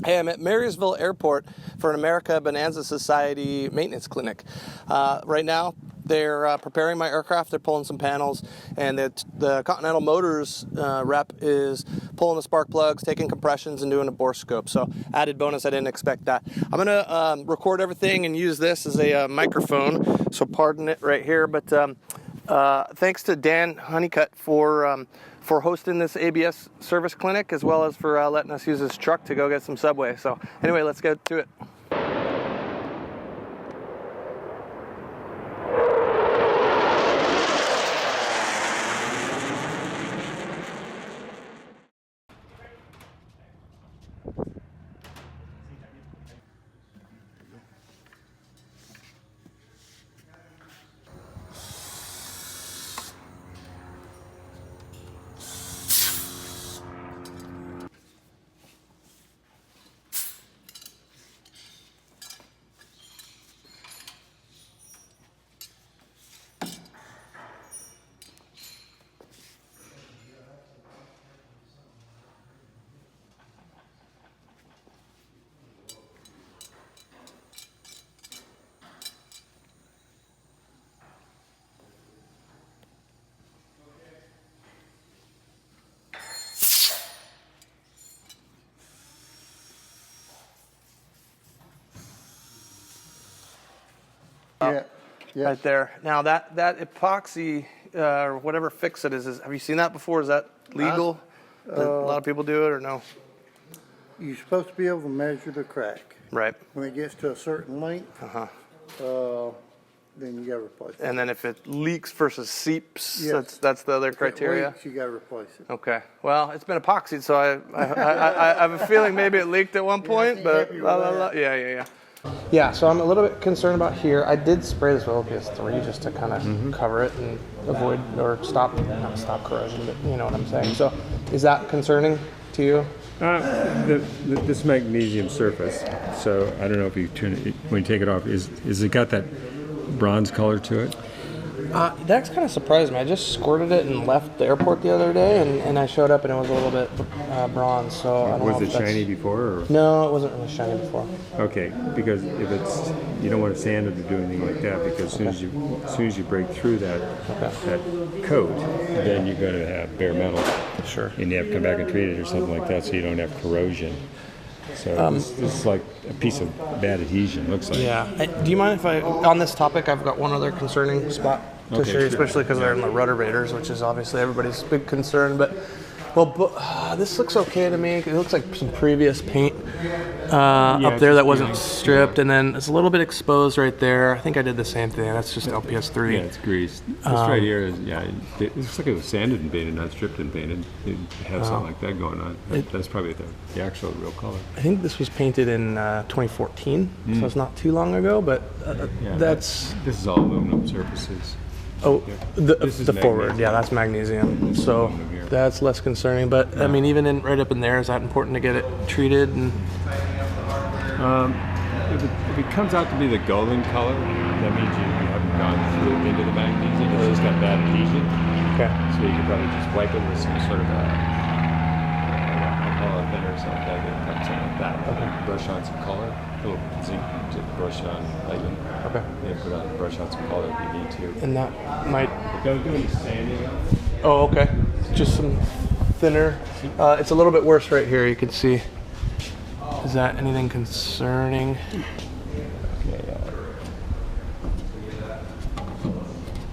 Hey, I'm at Marysville Airport for an America Bonanza Society maintenance clinic. Right now, they're preparing my aircraft. They're pulling some panels, and the Continental Motors rep is pulling the spark plugs, taking compressions, and doing a bore scope. So, added bonus, I didn't expect that. I'm going to record everything and use this as a microphone, so pardon it right here. But thanks to Dan Honeycutt for hosting this ABS service clinic, as well as for letting us use his truck to go get some Subway. So anyway, let's get to it. Yeah. Right there. Now that epoxy or whatever fix it is, have you seen that before? Is that legal? A lot of people do it or no? You're supposed to be able to measure the crack. Right. When it gets to a certain length, then you got to replace it. And then if it leaks versus seeps, Yes. that's the other criteria? If it leaks, you got to replace it. Okay. Well, it's been epoxied, so I have a feeling maybe it leaked at one point, but yeah. Yeah, so I'm a little bit concerned about here. I did spray this with LPS3 just to kind of cover it and avoid or not stop corrosion, but you know what I'm saying. So is that concerning to you? This magnesium surface, so I don't know if you turn it, when you take it off, is it got that bronze color to it? That's kind of surprised me. I just squirted it and left the airport the other day, and I showed up and it was a little bit bronze. So I don't know. Was it shiny before? Or? No, it wasn't really shiny before. Okay, because if it's, you don't want to sand it or do anything like that, because as soon as you break through that coat, then you're going to have bare metal. Sure. And you have to come back and treat it or something like that, so you don't have corrosion. So this is like a piece of bad adhesion, looks like. Yeah. Do you mind if on this topic, I've got one other concerning spot to show you, especially because they're in the rudder raiders, which is obviously everybody's big concern. But this looks okay to me. It looks like some previous paint up there that wasn't stripped, and then it's a little bit exposed right there. I think I did the same thing. That's just LPS3. Yeah, it's greased. This right here is, it looks like it was sanded and painted, not stripped and painted. It has something like that going on. That's probably the actual real color. I think this was painted in 2014, so it's not too long ago, but this is all aluminum surfaces. Oh, the forward, that's magnesium. So that's less concerning. But I mean, even right up in there, is that important to get it treated? And if it comes out to be the golden color, that means you haven't gone through into the magnesium. It's just got bad adhesion. Okay. So you could probably just wipe it with some sort of alcohol thinner or something like that. Okay. Brush on some color, a little zinc to brush on lightly. Okay. Then put on brush on some color if you need to. And that might. But don't do any sanding. Oh, okay. Just some thinner. It's a little bit worse right here. You can see. Is that anything concerning? Okay.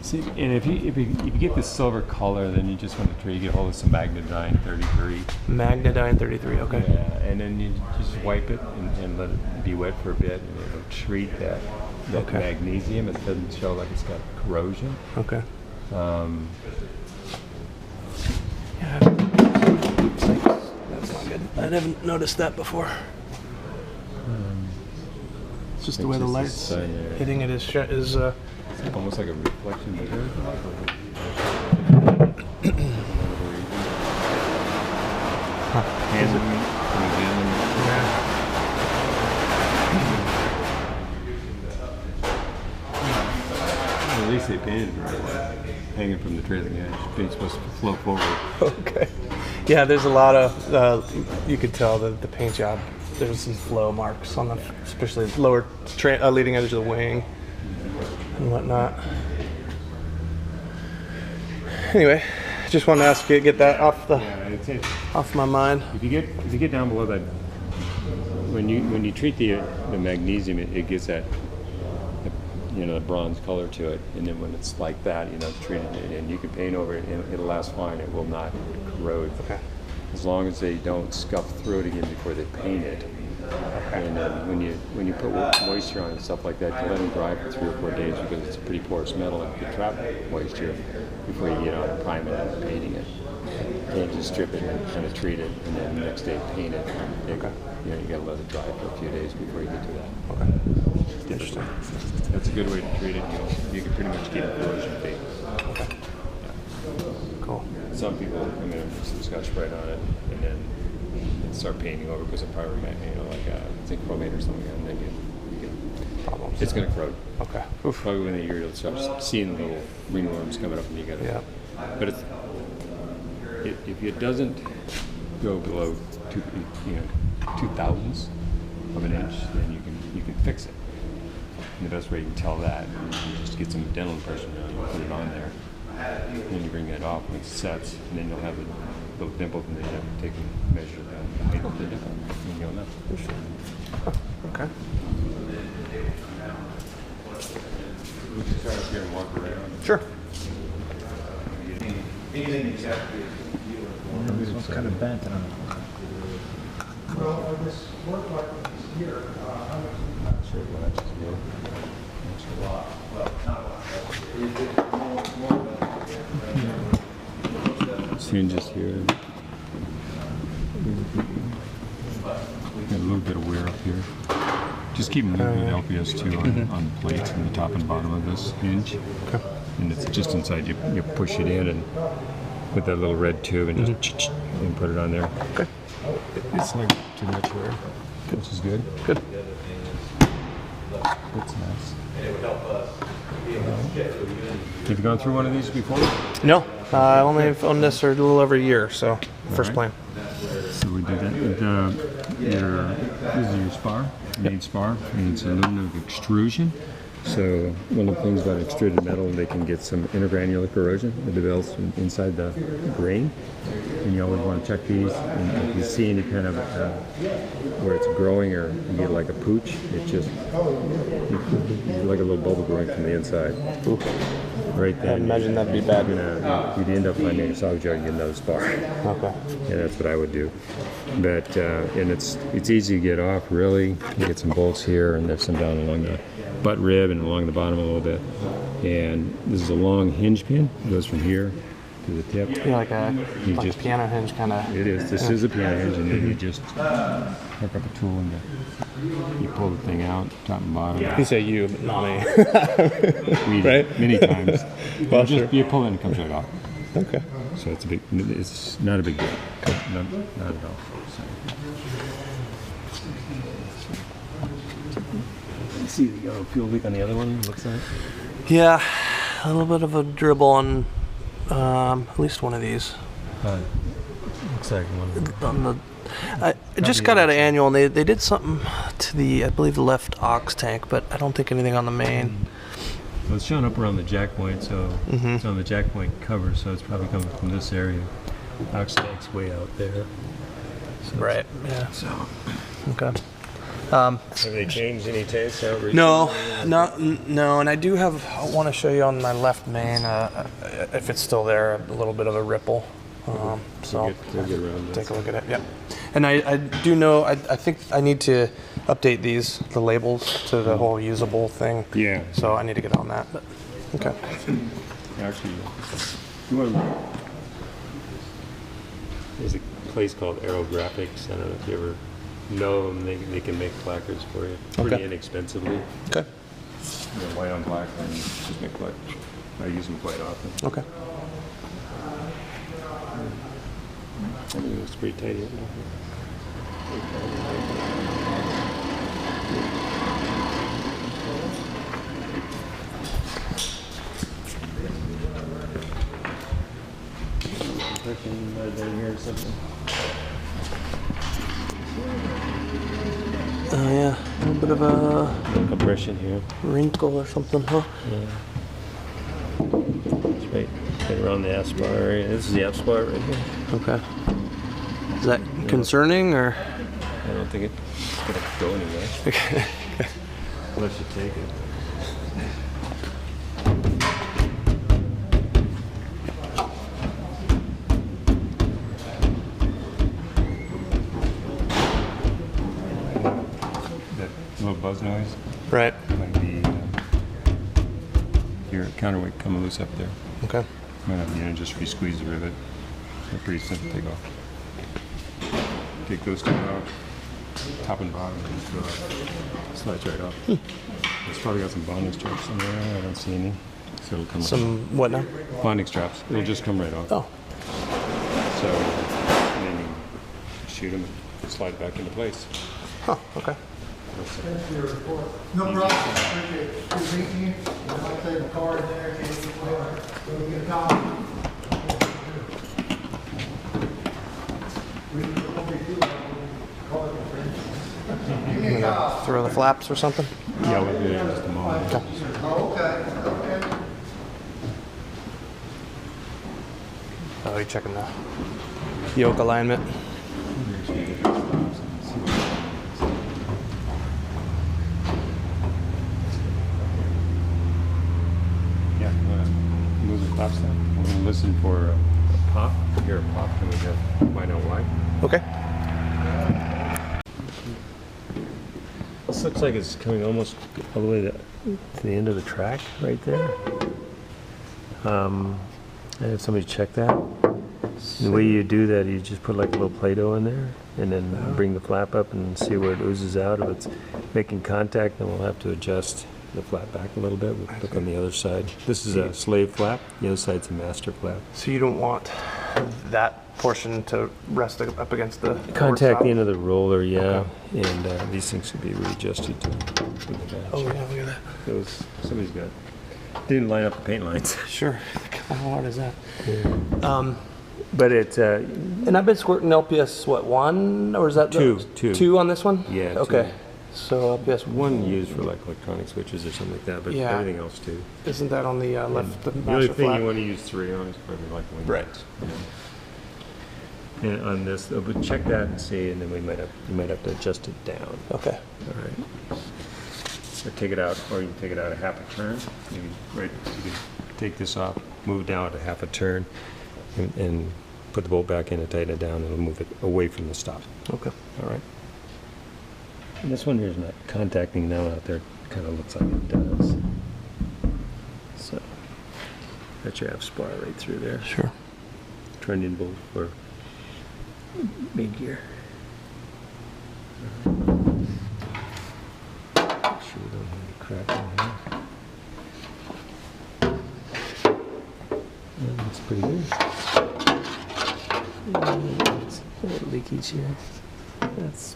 See, and if you get this silver color, then you just want to try to get hold of some Magnadine 33. Magnadine 33. Okay. Yeah, and then you just wipe it and let it be wet for a bit, and it'll treat that magnesium. It doesn't show like it's got corrosion. Okay. That's not good. I haven't noticed that before. It's just the way the light's hitting it is almost like a reflection material. At least they painted it right, hanging from the trailing edge. Paint's supposed to flow forward. Okay. Yeah, there's a lot of, you could tell the paint job there's some flow marks on the, especially lower leading edge of the wing and whatnot. Anyway, just wanted to ask you to get that off the off my mind. If you get down below that, when you treat the magnesium, it gets that, you know, the bronze color to it, and then when it's like that, you know, treated and you can paint over it, and it'll last fine. It will not corrode. Okay. As long as they don't scuff through it again before they paint it. Okay. And when you put moisture on it and stuff like that, you let them dry for 3 or 4 days because it's a pretty porous metal and you can trap moisture before you get on and prime it and painting it. You can't just strip it and kind of treat it and then the next day paint it. Okay. You know, you got to let it dry for a few days before you get to that. Okay. Interesting. That's a good way to treat it. You can pretty much keep it corrosion free. Okay. Yeah. Cool. Some people come in and put some Scotch Brite on it and then start painting over because of pyromag, you know, like zinc chromate or something, and then you get problems. It's going to corrode. Okay. Oof. Probably within a year you'll start seeing the little ringworms coming up, and you got to. Yeah. But if it doesn't go below 2/2000ths of an inch, then you can fix it. And the best way you can tell that is you just get some dental impression and you put it on there. And then you bring that off when it sets, and then you'll have a little dimple, and then you have to take a measure of the height of the dimple. And you'll know. Okay. We can start up here and walk around. Sure. This one's kind of bent. I don't know. Well, this work like this here, how much? Not sure what I just did. A lot. Well, not a lot. Hinges here. Got a little bit of wear up here. Just keep moving LPS 2 on the plates in the top and bottom of this hinge. Okay. And it's just inside. You push it in and with that little red tube and just and put it on there. Okay. It's not too much wear, which is good. Good. That's nice. Have you gone through one of these before? No, I only have owned this for a little over a year, so first plane. So we did that. This is your spar, main spar, and it's aluminum extrusion. So one of the things about extruded metal, they can get some intergranular corrosion that develops inside the grain. And you always want to check these. And if you see any kind of where it's growing or you get like a pooch, it just it's like a little bubble growing from the inside. Ooh. Right then. I imagine that'd be bad. You'd end up finding a sock jar and get another spar. Okay. Yeah, that's what I would do. But and it's easy to get off. Really, you get some bolts here, and there's some down along the butt rib and along the bottom a little bit. And this is a long hinge pin. It goes from here to the tip. Yeah, like a piano hinge kind of. It is. This is a piano hinge, and then you just hook up a tool and you pull the thing out, top and bottom. You say you, but not me. Right? Many times. Well, just you pull it and it comes right off. Okay. So it's not a big deal. Not at all. So. See the yellow fuel leak on the other one, looks like? Yeah, a little bit of a dribble on at least one of these. Looks like one. On the, I just got out of annual, and they did something to the, I believe, the left aux tank, but I don't think anything on the main. Well, it's showing up around the jack point, so it's on the jack point cover, so it's probably coming from this area. Aux tank's way out there. So Right, yeah. So. Okay. Have they changed any taste? No, and I do have. I want to show you on my left main, if it's still there, a little bit of a ripple. So we'll get around take a look at it. Yeah, and I do know. I think I need to update the labels to the whole usable thing. Yeah. So I need to get on that. But okay. Actually, you want to, there's a place called Aerographics. I don't know if you ever know them. They can make placards for you pretty inexpensively. Okay. They're white on black, and just make placards. I use them quite often. Okay. I mean, it's pretty tidy. Down here or something. Oh yeah, a little bit of a compression here. wrinkle or something, huh? Yeah. It's right around the aft spar area. This is the aft spar right here. Okay. Is that concerning or? I don't think it's gonna go anywhere. Okay. Unless you take it. That little buzz noise Right. might be your counterweight coming loose up there. Okay. Might have just re-squeeze the rivet. They're pretty simple to take off. Take those two out, top and bottom, slides right off. It's probably got some bonding straps in there. I don't see any, so it'll come. Some what now? Bonding straps. It'll just come right off. Oh. So and then you shoot them and slide back into place. Huh. Okay. No problem. Appreciate it. Good meeting you. I'll save the card in there. Go get a copy. Throw the flaps or something. Yeah, we'll do it in just a moment. Okay. Okay. Oh, you're checking the yoke alignment. Yeah, move the flaps down. We're going to listen for a pop. Hear a pop, and we have find out why. Okay. This looks like it's coming almost all the way to the end of the track right there. I had somebody check that. The way you do that, you just put like a little Play-Doh in there and then bring the flap up and see where it oozes out. If it's making contact, then we'll have to adjust the flap back a little bit. We'll look on the other side. This is a slave flap. The other side's a master flap. So you don't want that portion to rest up against the Contact the end. end of the roller, yeah. And these things can be readjusted to the bench. Oh yeah, look at that. Those, somebody's got, didn't line up the paint lines. Sure. How hard is that? But it's, And I've been squirting LPS, what, 1? Or is that Two. Two on this one? Yeah, Okay. two. So LPS 1. one used for like electronic switches or something like that, but Yeah. everything else too. Isn't that on the left, the The only master thing flat? you want to use 3 on is probably like wing Right. nuts. And on this, but check that and see, and then you might have to adjust it down. Okay. All right. Or take it out, or you can take it out a half a turn. You can take this off, move it down to half a turn, and put the bolt back in and tighten it down, and it'll move it away from the stop. Okay. All right. And this one here is not contacting now out there. It kind of looks like it does. So that's your aft spar right through there. Sure. Trending bolt for main gear. Make sure we don't have any crack in here. And that's pretty good. And it's a little leakage here. That's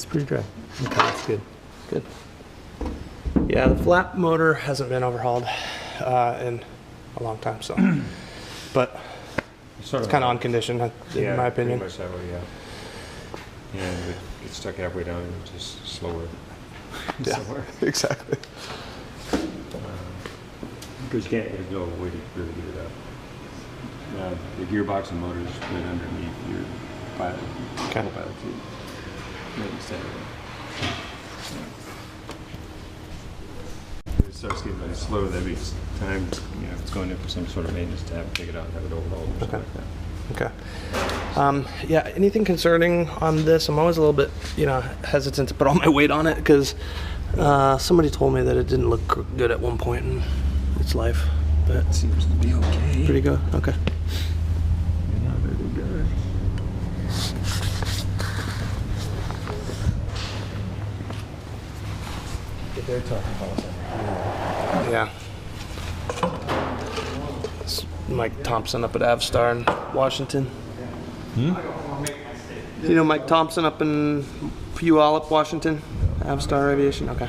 pretty dry. Okay, that's good. Good. Yeah, the flap motor hasn't been overhauled in a long time, so. But it's kind of on condition, in my opinion. Pretty much that way, yeah. And we get stuck halfway down and just slower. Yeah, exactly. Because you can't, there's no way to really get it up. The gearbox and motors right underneath your pilot, Okay. pilot seat. Right instead of it. It starts getting really slow, that means time, if it's going in for some sort of maintenance, to have to take it out and have it overhauled or something like that. Okay. Yeah, anything concerning on this? I'm always a little bit, hesitant to put all my weight on it because somebody told me that it didn't look good at one point in its life, but It seems to be okay. pretty good. Okay. Not very good. They're talking about that. Yeah. It's Mike Thompson up at Avstar in Washington. You know Mike Thompson up in Puyallup, Washington? Avstar Aviation? Okay.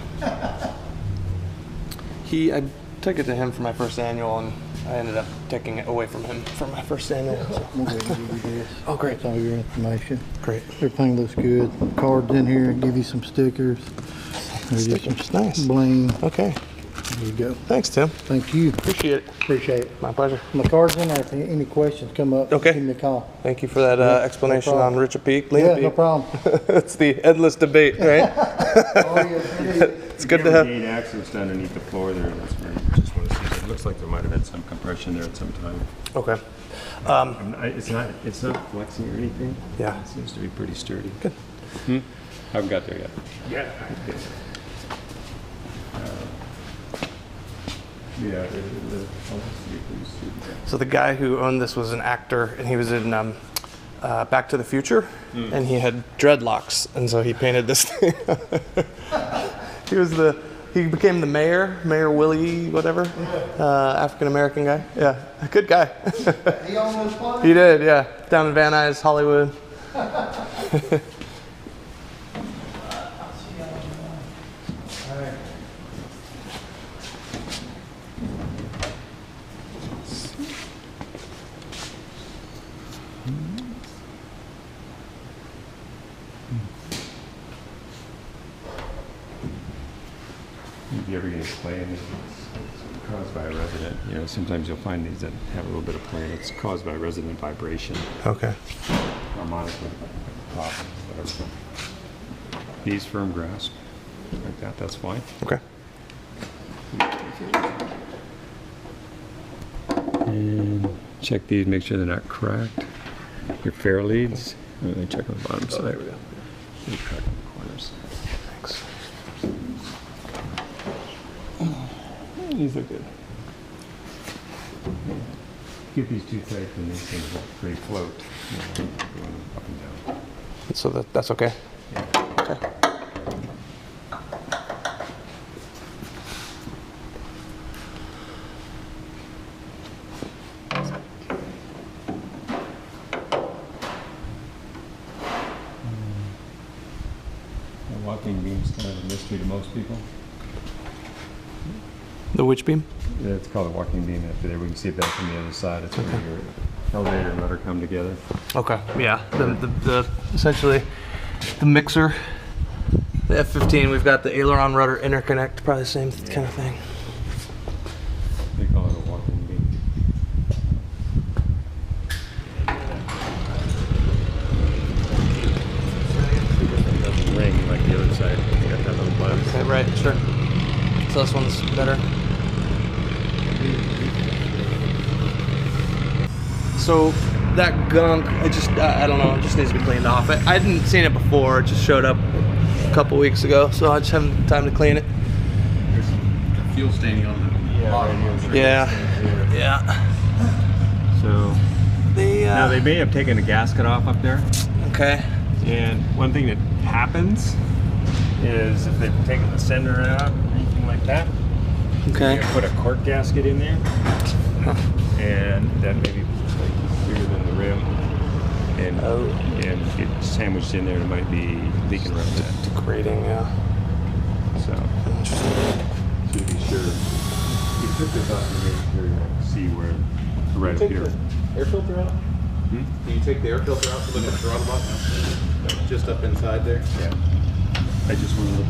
I took it to him for my first annual, and I ended up taking it away from him for my first annual. So. I'm going to give you this. Oh, great. That's all your information. Great. Everything looks good. Cards in here. Give you some stickers. There's just Stickers, nice. Bling. Okay. There you go. Thanks, Tim. Thank you. Appreciate it. Appreciate it. My pleasure. My card's in there. If any questions come up, Okay. give me a call. Thank you for that explanation no on problem. Richard Peak, Lena Yeah, Peak. no problem. It's the endless debate, right? Oh, yes, it is. It's good to have. Gain access to underneath the floor there. That's where you just want to see it. It looks like there might have been some compression there at some time. Okay. It's not flexing or anything. Yeah. It seems to be pretty sturdy. Good. Haven't got there yet. Yeah. So the guy who owned this was an actor, and he was in Back to the Future, and he had dreadlocks, and so he painted this thing. He became the mayor, Mayor Willie, whatever, African American guy. Yeah, a good guy. He owned this place? He did, yeah, down in Van Nuys, Hollywood. If you ever get play in it, it's caused by a resident. You know, sometimes you'll find these that have a little bit of play. It's caused by resident vibration, Okay. harmonic pop, whatever. These firm grasp, like that, that's fine. Okay. And check these, make sure they're not cracked. Your fair leads, and then check on the bottom side. there we go. Any crack in the corners. Thanks. These look good. Get these too tight, and these things will pretty float. You know, going up and down. So that's okay. Yeah. Okay. The walking beam's kind of a mystery to most people. The witch beam? Yeah, it's called a walking beam up there. We can see it back from the other side. It's where your elevator and rudder come together. Okay. Yeah. The essentially the mixer, the F-15. We've got the aileron rudder interconnect. Probably the same kind of thing. They call it a walking beam. It doesn't ring like the other side. You got that little buzz. Okay. Right. Sure. So this one's better. So that gunk, I don't know, it just needs to be cleaned off. I hadn't seen it before, it just showed up a couple weeks ago, so I just haven't time to clean it. There's some fuel staining on the bottom. Yeah, yeah. So now they may have taken the gasket off up there. Okay. And one thing that happens is if they've taken the sender out or anything like that, Okay. you put a cork gasket in there, and that may be like bigger than the rim, and get sandwiched in there. It might be leaking around that. Degrading, yeah. So to be sure, you took this off and made sure you see where right up here. Air filter out? Hmm? Can you take the air filter out to look at the throttle button? Just up inside there? Yeah. I just want to look.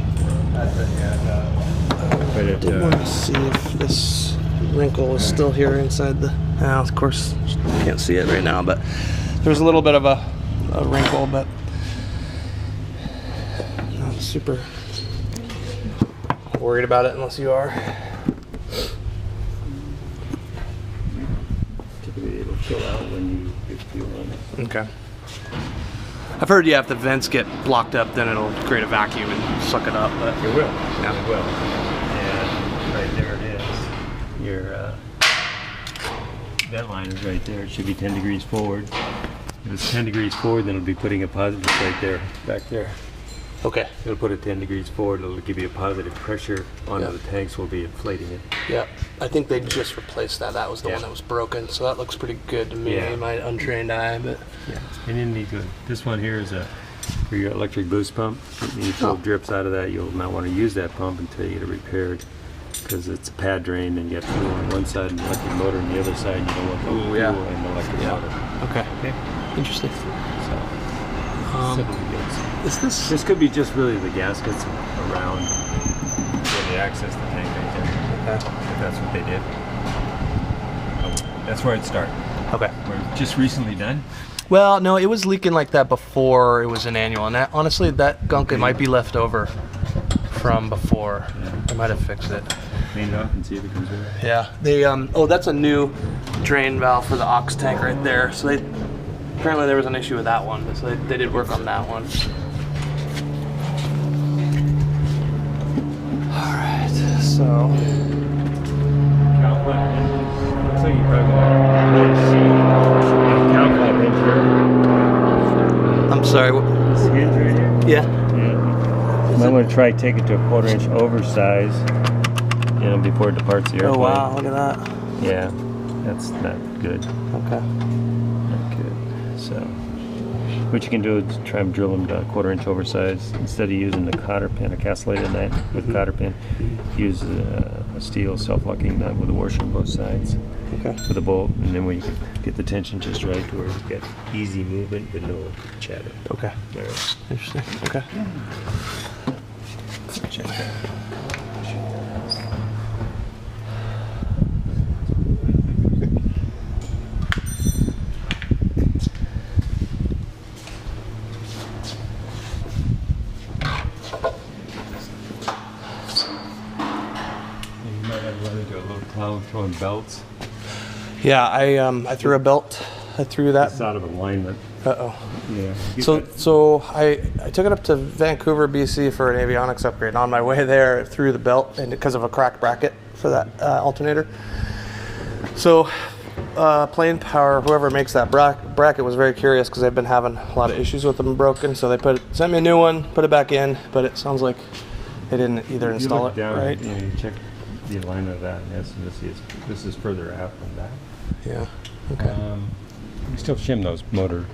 That's it, yeah. But it, I want to see if this wrinkle is still here inside the. Now, of course, can't see it right now, but there's a little bit of a wrinkle, but not super worried about it unless you are. typically it'll fill out when you get fuel on it. Okay. I've heard, yeah, if the vents get blocked up, then it'll create a vacuum and suck it up. But It will. Yeah. It will. And right there it is. Your vent line is right there. It should be 10 degrees forward. If it's 10 degrees forward, then it'll be putting a positive right there, back there. okay. It'll put it 10 degrees forward. It'll give you a positive pressure onto Yeah. the tanks. Will be inflating it. Yeah, I think they just replaced that. That was the Yeah. one that was broken, so that looks pretty good to me, Yeah. my untrained eye. But Yeah. And then need to. This one here is for your electric boost pump. If Oh. fuel drips out of that, you'll not want to use that pump until you get it repaired. because it's a pad drain and you have fuel on one side and electric motor on the other side. And you don't want the fuel yeah. and electric motor. Okay. Okay. Interesting. So, Is this? this could be just really the gaskets around where they access the tank right there. Okay. If that's what they did. That's where it started. Okay. We're just recently done. Well, no, it was leaking like that before it was an annual, and that, honestly, that gunk it might be left over from before. Yeah. I might have fixed it. Clean it up and see if it comes in. Yeah. They oh, that's a new drain valve for the aux tank right there. So they apparently there was an issue with that one, so they did work on that one. All right. So. Looks like you probably I'm sorry. this hinge right here. Yeah. Might want to try take it to a 1/4 inch oversize, you know, before it departs the airplane. Oh wow! Look at that. Yeah, that's not good. Okay. Not good. So, what you can do is try and drill them to a 1/4 inch oversize. Instead of using the cotter pin, a castellated nut with cotter pin, use a steel self-locking nut with a washer on both sides. Okay. With a bolt, and then we get the tension just right to where you get easy movement but no chatter. Okay. There. Interesting. Okay. Check that. You might have run into a little clown throwing belts. Yeah, I threw a belt. I threw that. It's out of alignment. Uh-oh. Yeah. So I took it up to Vancouver, BC for an avionics upgrade. And on my way there, it threw the belt, and because of a cracked bracket for that alternator. So Plane Power, whoever makes that bracket, was very curious because they've been having a lot of issues with them broken. So they sent me a new one, put it back in, but it sounds like they didn't either install you look it down, right. You know, you check the alignment of that, and this is further out than that. Yeah. Okay. You still shim those motor,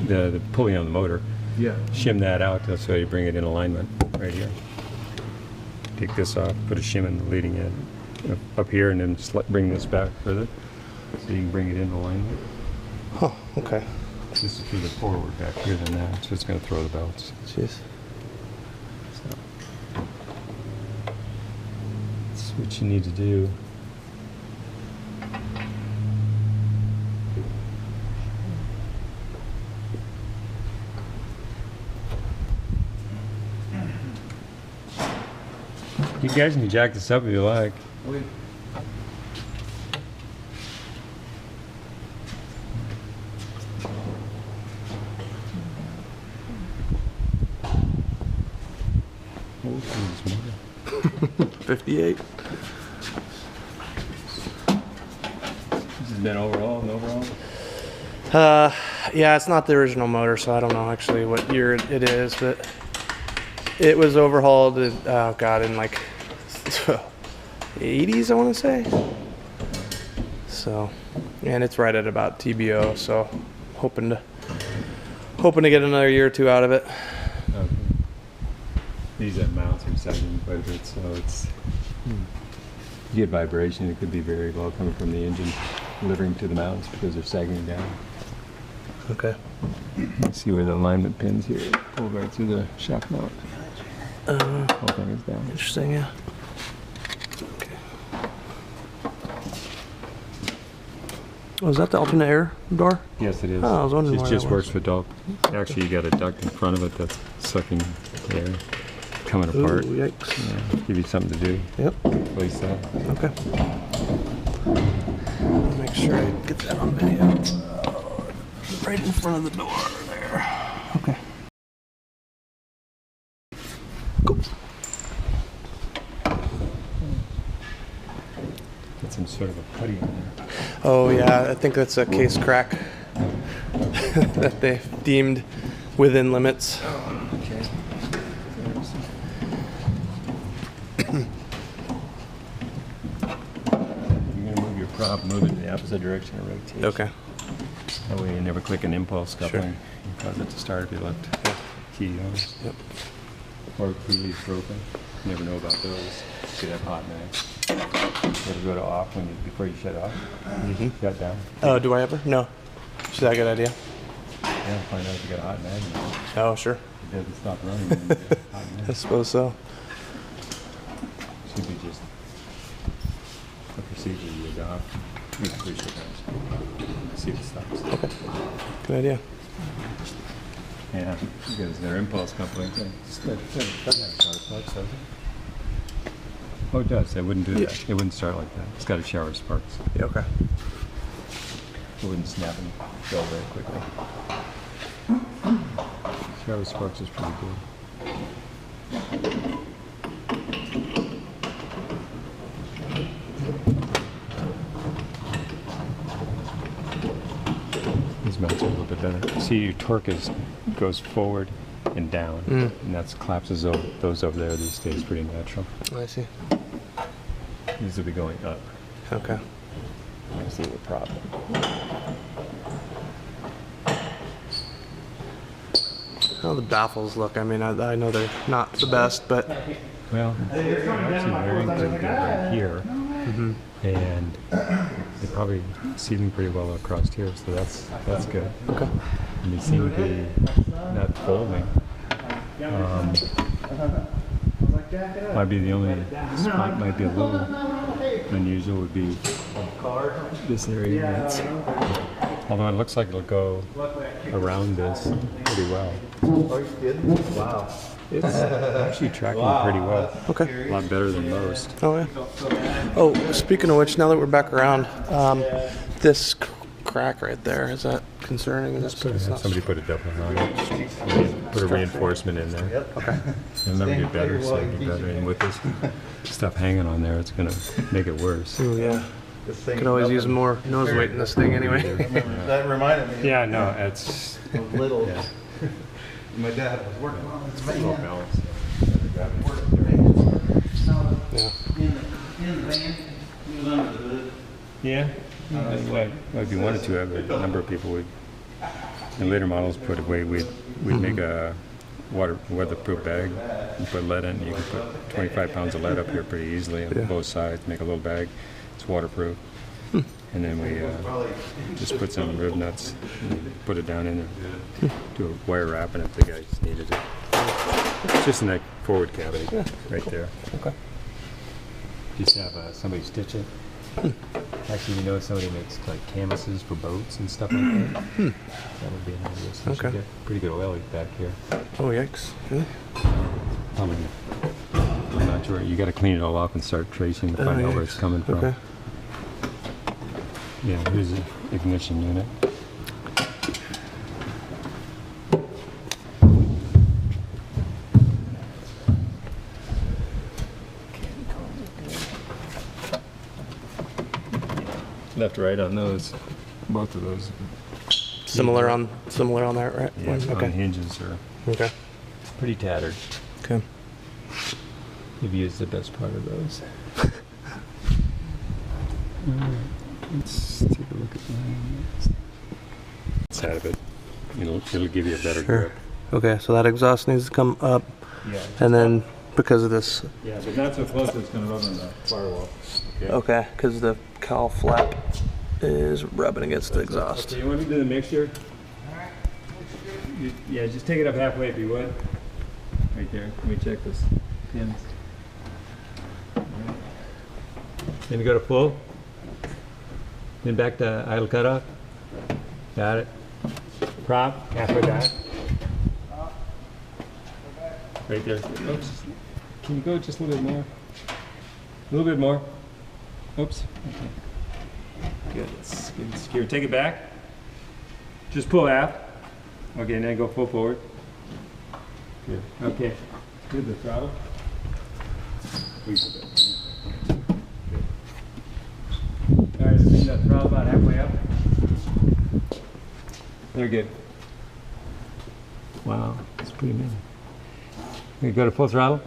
the pulley on the motor. Yeah. Shim that out. That's how you bring it in alignment right here. Take this off, put a shim in the leading edge up here, and then bring this back further, so you can bring it in alignment. Huh. Okay. This is further forward back here than that, so it's going to throw the belts. Jeez. So that's what you need to do. You guys can jack this up if you like. Oh, 58. this has been overall, no overall. Yeah, it's not the original motor, so I don't know actually what year it is, but it was overhauled in, oh god, in like 80s, I want to say. So, and it's right at about TBO, so hoping to get another year or two out of it. Okay. These have mounts inside them quite a bit, so it's you get vibration. It could be very low coming from the engine, delivering to the mounts because they're sagging down. Okay. You see where the alignment pins here pull right through the shock mount. Whole thing is down. Interesting, yeah. Okay. Oh, is that the alternate air door? Yes, it is. Oh, I was wondering It why just that works for duct. Actually, you got a duct in front of it that's sucking air, coming Ooh, apart. yikes. Yeah, give you something to do. Yep. Replace that. Okay. Make sure I get that on video. Right in front of the door there. Okay. Cool. Got some sort of a putty on there. Oh yeah, I think that's a case crack that they deemed within limits. Okay. You're gonna move your prop, move it in the opposite direction of rotation. Okay. That way you never click an impulse coupling. Sure. You cause it to start if you left the key on. Yep. Or if the key's broken. You never know about those. See that hot mag. It'll go to off before you shut off. Shut down. Oh, do I ever? No. Is that a good idea? Yeah, find out if you got a hot mag. Oh, sure. It doesn't stop running. When you get a hot mag. I suppose so. Should be just a procedure you adopt. You can push it down. See if it stops. Okay. Good idea. Yeah, because their impulse coupling thing. Doesn't have shower sparks, does it? Oh, it does. It wouldn't do that. It wouldn't start like that. It's got a shower sparks. Yeah, okay. It wouldn't snap and go very quickly. Shower sparks is pretty good. These mounts are a little bit better. See, your torque goes forward and down, and that's collapses those over there. These stays pretty natural. I see. These will be going up. Okay. That's a little problem. How the baffles look. I mean, I know they're not the best, but Well, they're actually wearing pretty good right here, and they're probably sealing pretty well across here, so that's good. okay. And they seem to be not folding. Might be the only spot might be a little unusual would be this area. Although it looks like it'll go around this pretty well. Wow. It's actually tracking pretty well. Okay. A lot better than most. Oh yeah. Oh, speaking of which, now that we're back around, this crack right there, is that concerning? Is this it's not- Somebody put a double on it. Put a reinforcement in there. Okay. It'll never get better, so it'll get better. And with this stuff hanging on there, it's gonna make it worse. Oh yeah. Could always use more nose weight in this thing anyway. That reminded me Yeah, no, it's of little. My dad was working on this well balanced. Yeah. in the van. He was under the hood. Yeah. Well, if you wanted to, have a number of people would. In later models, put away, we'd make a weatherproof bag and put lead in. You can put 25 pounds of lead up here pretty easily on both sides. Make a little bag. It's waterproof. And then we just put some rib nuts, and put it down in there, do a wire wrap, and if the guys needed it, just in that forward cavity, right there. Okay. Just have somebody stitch it. Actually, you know, somebody makes like canvases for boats and stuff like that. That would be an idea. So you should Okay. get pretty good oil leak back here. Oh yikes. Yeah. Probably. I'm not sure. You got to clean it all off and start tracing to find out where it's coming from. Okay. Yeah, here's the ignition unit. Left, right on those, both of those. Similar on that, right? Yeah, on Okay. hinges are Okay. pretty tattered. Okay. You've used the best part of those. Let's take a look at that. It's out of it. It'll give you a better Sure. grip. Okay, so that exhaust needs to come up, Yeah. and then because of this, Yeah, but not so close that it's going to rub on the firewall. Okay. okay, because the cowl flap is rubbing against the exhaust. Okay, you want to do the mixture? Yeah, just take it up halfway if you would. Right there. Let me check this pins. Alright. Then you go to full. Then back to idle cutoff. Got it. Prop, halfway back. Right there. Oops. Can you go just a little bit more? A little bit more. Oops. Okay. Good. It's good and secure. Take it back. Just pull out. Okay, and then go full forward. Good. Okay. Good. The throttle. Squeeze a bit. All right, so bring that throttle about halfway up. They're good. Wow, that's pretty amazing. We go to full throttle.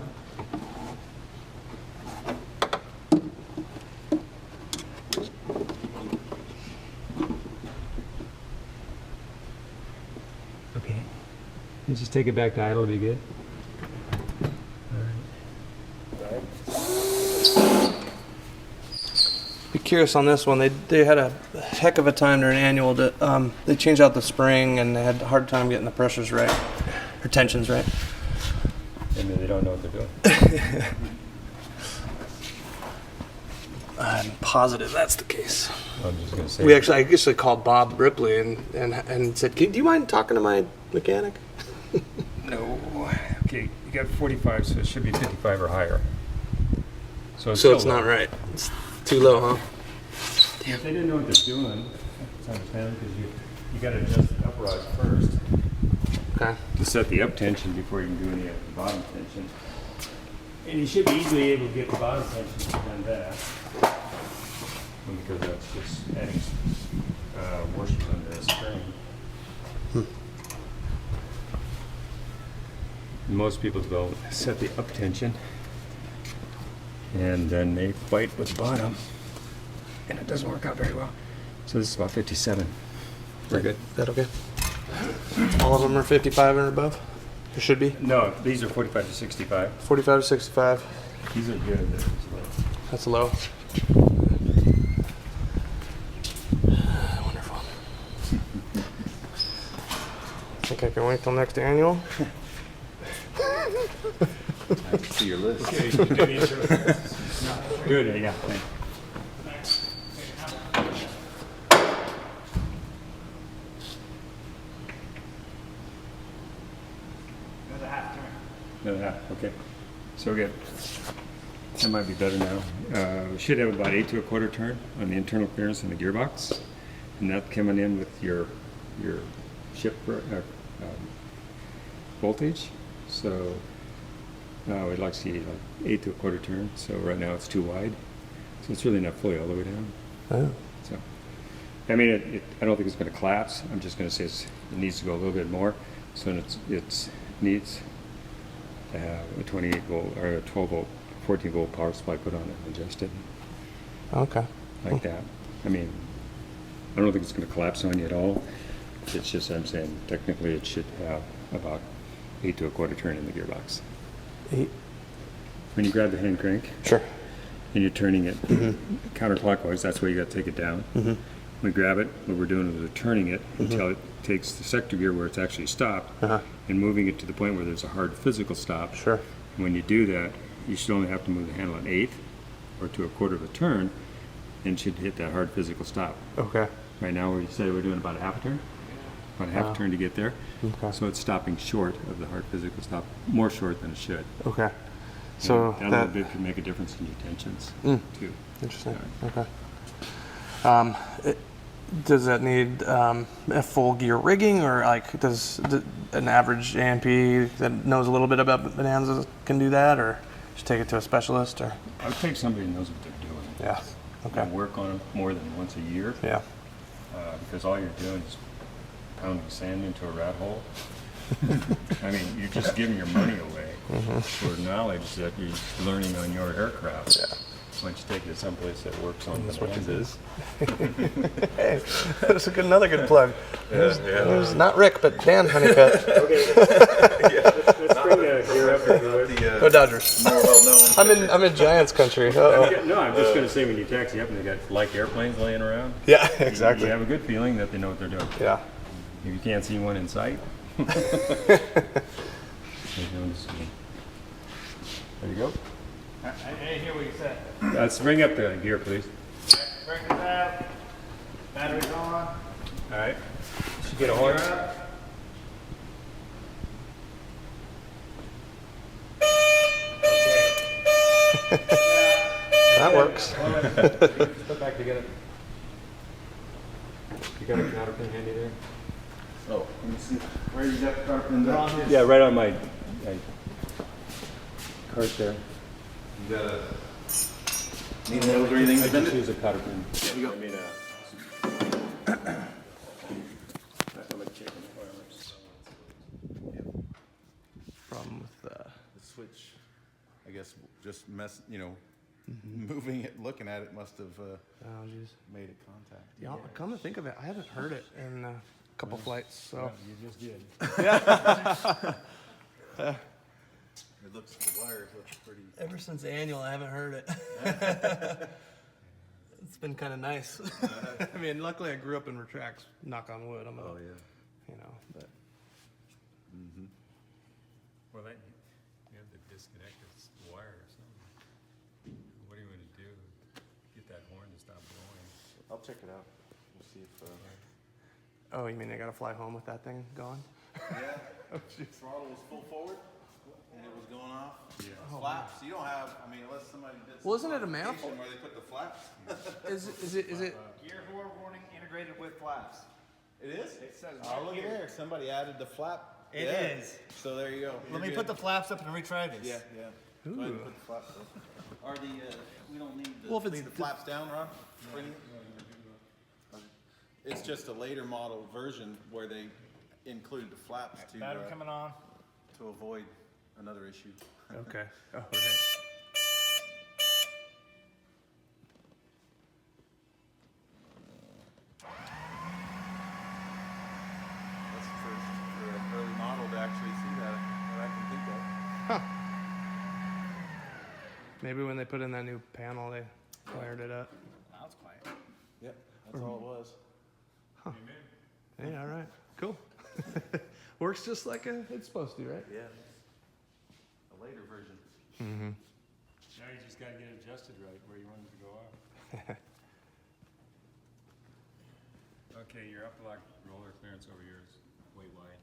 Okay. You just take it back to idle, it'll be good. All right. curious on this one. They had a heck of a time during annual. They changed out the spring and they had a hard time getting the pressures right, or tensions right. Maybe they don't know what they're doing. I'm positive that's the case. I'm just gonna say. I actually called Bob Ripley and said, "Do you mind talking to my mechanic?" No. Okay, you got 45, so it should be 55 or higher. So It's not right. It's too low, huh? If they didn't know what they're doing, it's understandable because you got to adjust the up rod first Okay. to set the up tension before you can do any of the bottom tension. And you should be easily able to get the bottom tension on that. Because that's just adding washers under the spring. Most people will set the up tension and then they fight with the bottom and it doesn't work out very well. So this is about 57. We're good. Is that okay? All of them are 55 and above? It should be? No, these are 45 to 65. 45 to 65. These are good. That's low. Wonderful. Think I can wait till next annual? I can see your list. Good, yeah. Another half, okay. So good. That might be better now. We should have about 8 to a quarter turn on the internal clearance in the gearbox. And that coming in with your shift voltage. So we'd like to see like 8 to a quarter turn. So right now it's too wide. So it's really not fully all the way down. Oh. So, I mean, I don't think it's going to collapse. I'm just going to say it needs to go a little bit more. So it needs to have a 28 volt or a 12 volt, 14 volt power supply put on it and adjusted Okay. like that. I mean, I don't think it's going to collapse on you at all. It's just, I'm saying, technically it should have about 8 to a quarter turn in the gearbox. 8. When you grab the hand crank Sure. and you're turning it counterclockwise, that's where you got to take it down. We grab it, what we're doing is we're turning it until it takes the sector gear where it's actually stopped and moving it to the point where there's a hard physical stop. Sure. And when you do that, you should only have to move the handle an eighth or to a quarter of a turn and should hit that hard physical stop. Okay. Right now we say we're doing about a half a turn. About a half a turn to get there. Okay. So it's stopping short of the hard physical stop, more short than it should. Okay. So And that little bit can make a difference in your tensions too. Interesting. Okay. Does that need a full gear rigging, or like does an average A&P that knows a little bit about Bonanza can do that, or just take it to a specialist, or? I would take somebody who knows what they're doing. Yeah. Okay. And work on them more than once a year. Yeah. Because all you're doing is pounding sand into a rat hole. I mean, you're just giving your money away for knowledge that you're learning on your aircraft. Yeah. Why don't you take it to someplace that works on Bonanzas? Hey, that's another good plug. There's not Rick, but Dan Honeycutt. Okay. Let's bring the gear up. Go Dodgers. More well known. I'm in Giants country. Uh-oh. No, I'm just going to say when you taxi up and they got like airplanes laying around. Yeah, exactly. You have a good feeling that they know what they're doing. Yeah. If you can't see one in sight. There you go. I didn't hear what you said. Let's bring up the gear, please. Break it up. Batteries on. All right. Should get a horn. That works. Put back together. You got a counter pin handy there? Oh, let me see. Where you got the carpet at? Yeah, right on my cart there. You got a needles or anything to bend Just it? use a cotter pin. There you go. I mean, Problem with The switch, I guess, just moving it, looking at it must have oh jeez. made a contact. Yeah, come to think of it, I haven't heard it in a couple flights. So you just did. It looks, the wires look pretty. ever since the annual, I haven't heard it. It's been kind of nice. I mean, luckily I grew up in retracts. Knock on wood. I'm a, Oh, yeah. you know, but Well, that, you have to disconnect this wire or something. What do you want to do? Get that horn to stop blowing. I'll check it out. We'll see if, oh, you mean I gotta fly home with that thing gone? yeah. Throttle was full forward and it was going off. Yeah. Flaps, you don't have, I mean, unless somebody did some Well, isn't it a modification manifold? where they put the flaps. Is it? Gear warning integrated with flaps. It is? It says Oh, right look at here. there. Somebody added the flap. It Yeah. is. So there you go. Let me put the flaps up and retry this. Yeah, yeah. Go ahead and put the flaps up. Are the, we don't need the, Well, if it's leave the flaps down, Ron? Bring it. It's just a later model version where they included the flaps Battery coming on. to avoid another issue. Okay. Oh, right. That's the first for an early model to actually see that I can think of. Maybe when they put in that new panel, they wired it up. Now it's quiet. Yep, that's all it was. Hey, all right, cool. Works just like it's supposed to, right? Yeah. A later version. Now you just gotta get it adjusted right where you want it to go up. Okay, your up block roller clearance over here is way wide.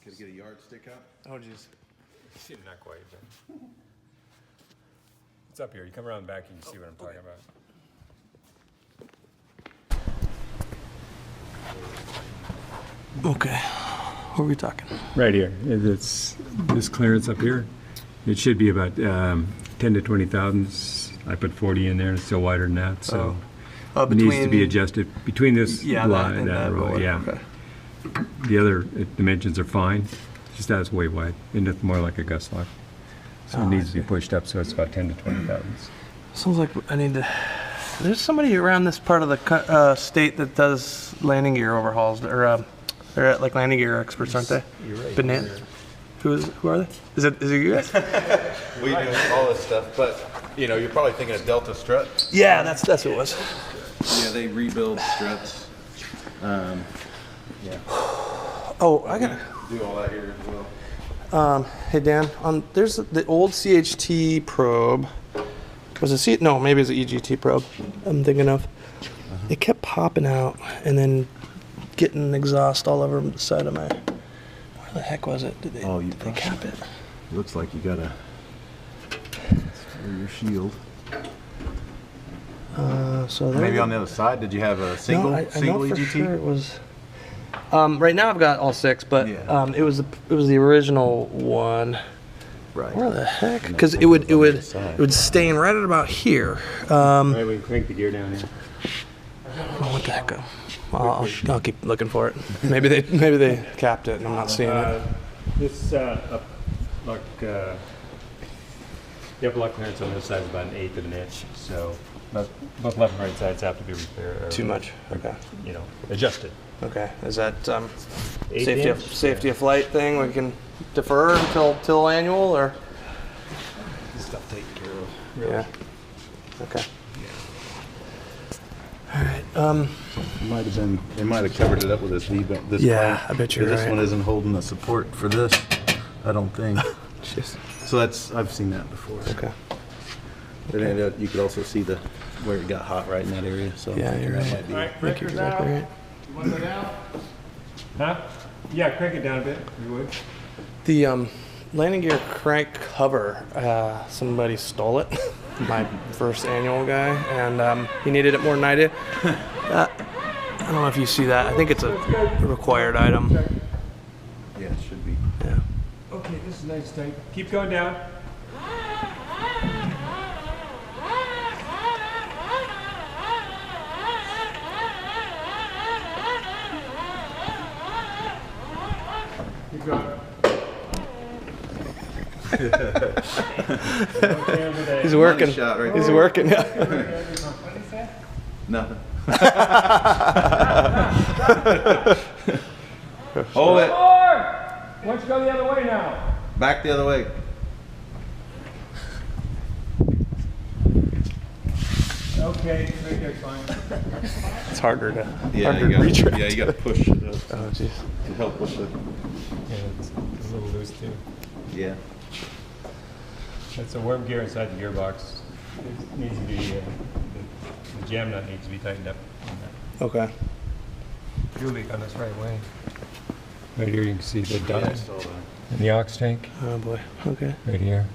Could get a yardstick out. Oh, jeez. Not quite, but. It's up here. You come around the back, you can see what I'm talking about. Okay, what are we talking? Right here. It's this clearance up here. It should be about 10 to 20 thousandths. I put 40 in there, and it's still wider than that, so it needs to be adjusted between this line and that row. Yeah. Okay. The other dimensions are fine. Just that it's way wide, and it's more like a gust lock. So it needs to be pushed up, so it's about 10 to 20 thousandths. Sounds like I need to. There's somebody around this part of the state that does landing gear overhauls, or they're like landing gear experts, aren't they? You're right. Bonanza. Who are they? Is it you guys? We do all this stuff, but you know, you're probably thinking of Delta strut. Yeah, that's who it was. Yeah, they rebuild struts. Yeah. Oh, I gotta. Do all that here as well. Hey Dan, there's the old CHT probe. Was it No, maybe it's an EGT probe. I'm thinking of. It kept popping out and then getting exhaust all over the side of my. Where the heck was it? Did they cap it? Looks like you got your shield. So there Maybe on the other side, did you have a single No, I single know for EGT? sure it was. Right now I've got all 6, but Yeah. it was the original one. Right. Where the heck? Because it would stain right at about here. Right, we can crank the gear down here. Oh, what the heck? I'll keep looking for it. Maybe they capped it and I'm not seeing it. This up lock, the upper lock clearance on this side is about 1/8 of an inch, so both left and right sides have to be repaired. Too much. Okay. You know, adjusted. Okay. Is that 1/8 inch? safety of flight thing? We can defer until annual or? Stuff taken care of. Yeah. Okay. All right. They might have covered it up with this this Yeah, clamp. I bet you're This right. one isn't holding the support for this, I don't think. Jeez. So I've seen that before. Okay. And you could also see where it got hot right in that area. So Yeah, you're right. Might be, I think you're exactly right. You want to go down? Huh? Yeah, crank it down a bit, you would. The landing gear crank cover, somebody stole it. My first annual guy, and he needed it more than I did. I don't know if you see that. I think it's a required item. yeah, it should be. Yeah. Okay, this is nice tight. Keep going down. Keep going. He's working. Shot right He's there. working. Yeah. What did he say? Nothing. Hold it. Why don't you go the other way now? Back the other way. Okay, right there's fine. It's harder to Yeah, harder to retract. you got to push it up Oh jeez. to help with the. Yeah, it's a little loose too. Yeah. It's a worm gear inside the gearbox. It needs to be, the jam nut needs to be tightened up on that. Okay. Fuel leak on this right way. Right here you can see the Yeah, I dot saw that. in the aux tank. Oh boy. Okay. Right here.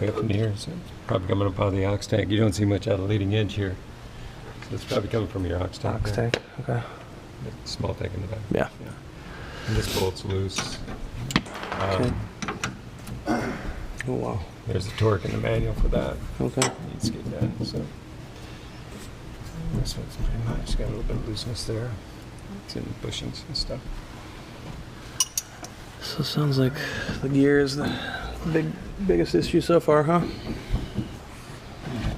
Way up in here. So it's probably coming up out of the aux tank. You don't see much out of the leading edge here. So it's probably coming from your aux tank. Box there. tank. Okay. Small tank in the back. Yeah. And this bolt's loose. Okay. Oh wow. There's the torque in the manual for that. Okay. Needs to get done. So this one's pretty much got a little bit of looseness there. It's in the bushings and stuff. So it sounds like the gear is the biggest issue so far, huh?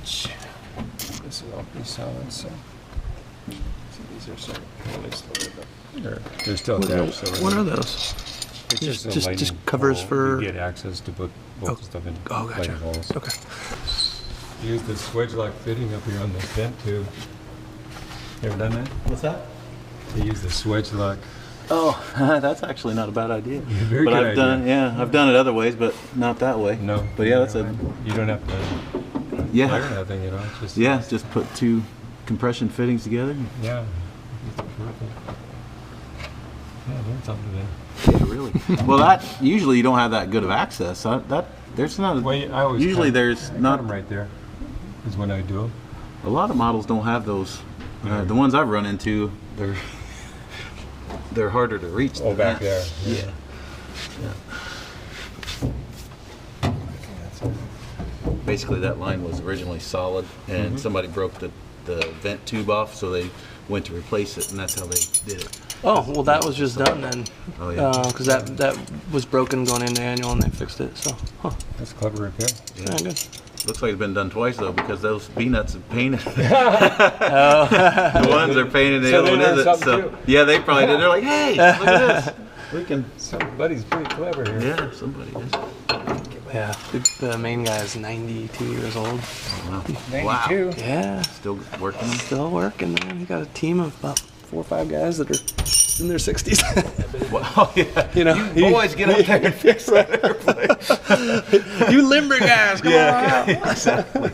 This is all pretty solid, so these are sort of at least a little bit. They're still attached. So What are those? it's just- a just lightning covers hole. for- You get access to put bolts and stuff in Oh, gotcha. lightning holes. Okay. Use the swedge lock fitting up here on this vent tube. You ever done that? What's that? You use the swedge lock. Oh, that's actually not a bad idea. Very but good I've done, idea. I've done it other ways, but not that way. No. But yeah, that's a, You don't have to yeah, wire nothing, you know. It's just yeah. Just put two compression fittings together. Yeah. Yeah, learn something today. Yeah, really. Well, that usually you don't have that good of access. That there's not. Well, I always Usually cut- there's I cut not. them right there. Is when I do them. A lot of models don't have those. The ones I've run into, they're harder to reach. Oh, than back that. there. Yeah. Basically, that line was originally solid, and somebody broke the vent tube off, so they went to replace it, and that's how they did it. Oh well, that was just done then. Oh, yeah. Because that was broken going into annual and they fixed it. So, huh. That's clever repair. Yeah, good. Looks like it's been done twice though, because those B-nuts are painted. The ones are painted, the So other they one learned isn't. something So too. yeah, they probably did. They're like, hey, look at this. We can. Somebody's pretty clever here. Yeah, somebody is. Yeah. The main guy is 92 years old. Wow. 92. Yeah. Still working. Still working, man. He got a team of about 4 or 5 guys that are in their 60s. Wow, yeah. You know, You boys get up there and fix that airplane. you limber guys, come on out. Yeah, exactly.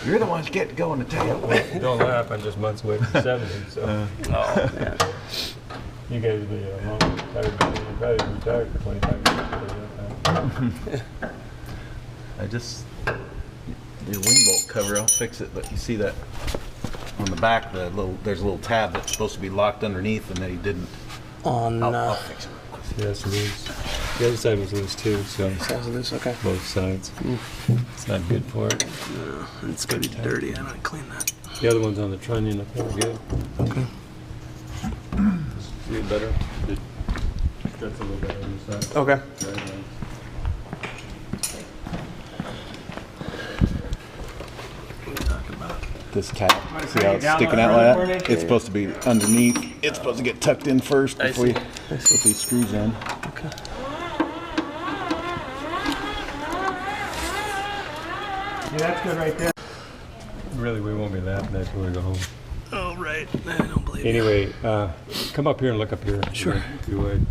You're the ones getting going to tail. Don't laugh, I'm just months away from 70, so. Oh, man. You guys will be long retired, you'll probably retired for 25 years. I just, the wing bolt cover, I'll fix it, but you see that on the back, there's a little tab that's supposed to be locked underneath, and they didn't. On I'll fix it. Yeah, it's loose. The other side was loose too, so size of this, okay. both sides. It's not good for it. No, it's gonna be dirty. I might clean that. The other one's on the trunnion up there, good. Okay. See it better? That's a little better on this side. Okay. Very nice. This tab, see how it's sticking out like that? It's supposed to be underneath. It's supposed to get tucked in first before you put these screws in. Okay. Yeah, that's good right there. Really, we won't be laughing at you when we go home. Oh, right. I don't believe you. Anyway, come up here and look up here. Sure. If you would.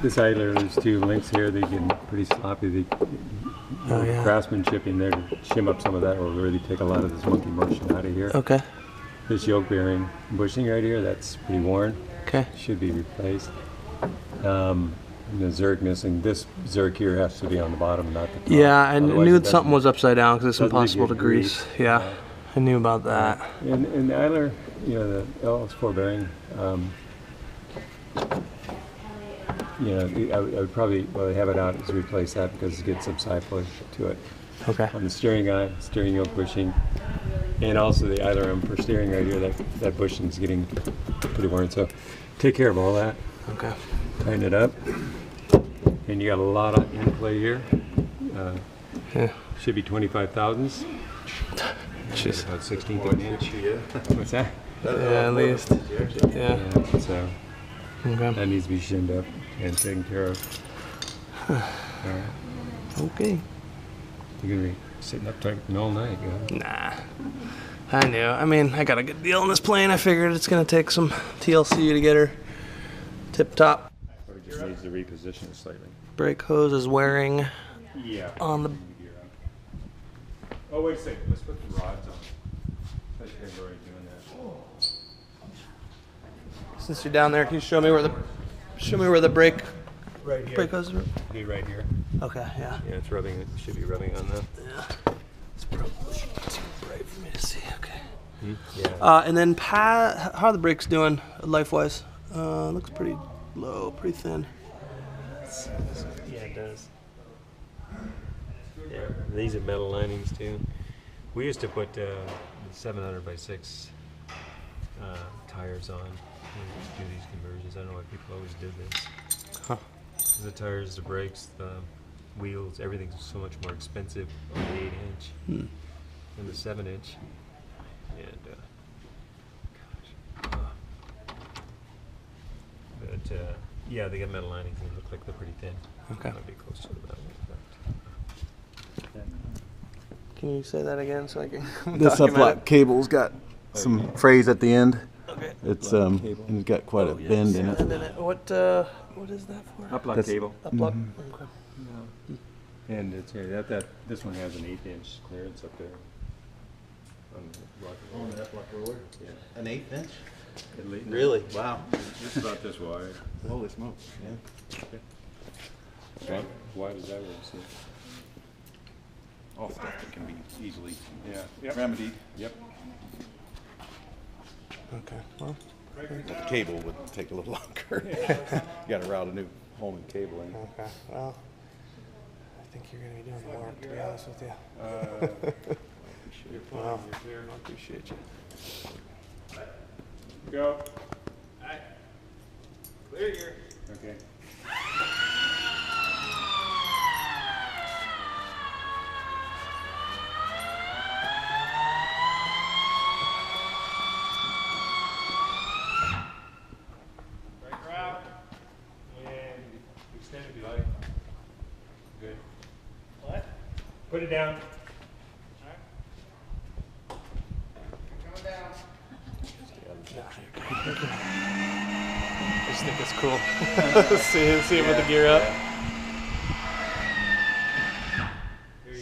This idler, there's 2 links here. They get pretty sloppy. Oh, yeah. Craftsmanship in there to shim up some of that will really take a lot of this monkey motion out of here. Okay. This yoke bearing bushing right here, that's pretty worn. Okay. Should be replaced. And the zerk missing. This zerk here has to be on the bottom, not the top. Yeah, I Otherwise knew it something was upside down because it's doesn't impossible to get grease. Yeah, I knew about that. And the idler, you know, the LS4 bearing, you know, I would probably, while they have it out, is replace that because it gets some side push to it. Okay. On the steering eye, steering yoke bushing, and also the idler arm for steering right here, that bushing is getting pretty worn. So take care of all that, Okay. tighten it up, and you got a lot of in play here. Yeah. Should be 25 thousandths. Jeez. About 16th of an inch. What's that? Yeah, at least. Yeah. Yeah, so Okay. that needs to be shimmed up and taken care of. All right. Okay. You're gonna be sitting up tight all night, yeah? Nah. I knew. I mean, I got a good deal on this plane. I figured it's gonna take some TLC to get her tip top. Or it just needs to reposition it slightly. Brake hose is wearing Yeah. on the. Oh, wait a second. Let's put the rods on. I think they're already doing that. Since you're down there, can you show me where the brake Right here. brake hose is? Be right here. Okay, yeah. Yeah, it's rubbing. It should be rubbing on that. Yeah. It's probably too bright for me to see. Okay. Yeah. And then how are the brakes doing life-wise? Looks pretty low, pretty thin. Yeah, it does. Yeah, these are metal linings too. We used to put 700 by 6 tires on. We do these conversions. I don't know why people always did this. Huh. The tires, the brakes, the wheels, everything's so much more expensive on the 8-inch than the 7-inch. And yeah, they got metal linings and they look like they're pretty thin. Okay. Might be close to the metal. Can you say that again so I can This document uplot cable's got some phrase at the end. it? Okay. It's and it's got quite a bend in it. And then what is that for? Uplock That's- cable. Uplock. Okay. And it's this one has an 8-inch clearance up there. On the block. An 1/8 inch? Really? Wow. It's about this wide. Holy smokes! Yeah. Why does that work? So, All stuff that can be easily yeah. remedied. Yep. Okay. Well. The cable would take a little longer. You got to route a new homing cable in. Okay. Well. I think you're gonna be doing the work, to be honest with you. Well, I appreciate you. Go. Alright. Clear here. Okay. Breaker out. And extend if you like. Good. What? Put it down. Coming down. I just think it's cool. see it with the gear up.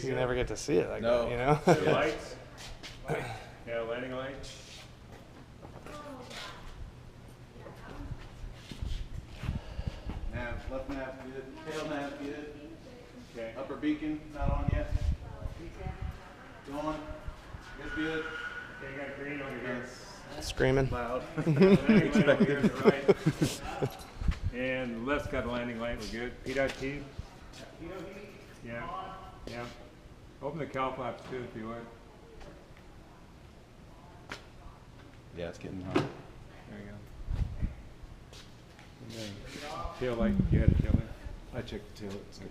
You never get to see it like No. that, you know? The lights. Yeah, landing light. Nav, left nav good, tail nav good. Okay. Upper beacon not on yet. Going. It's good. Okay, you got green over here. Screaming. Loud. Landing light over here to the right. And the left's got a landing light. We're good. P.T. Yeah. Yeah. Open the cowl flaps too if you would. Yeah, it's getting hot. There you go. Okay. Tail light. You had a tail light. I checked the tail. It's good.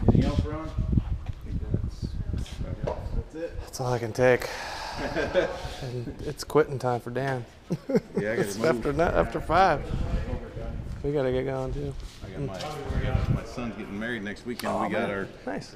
Anything else, Ron? I think that's about it. That's it. That's all I can take. And it's quitting time for Dan. Yeah, I got It's to move. after 5. We gotta get going too. My son's getting married next weekend. We got our Nice.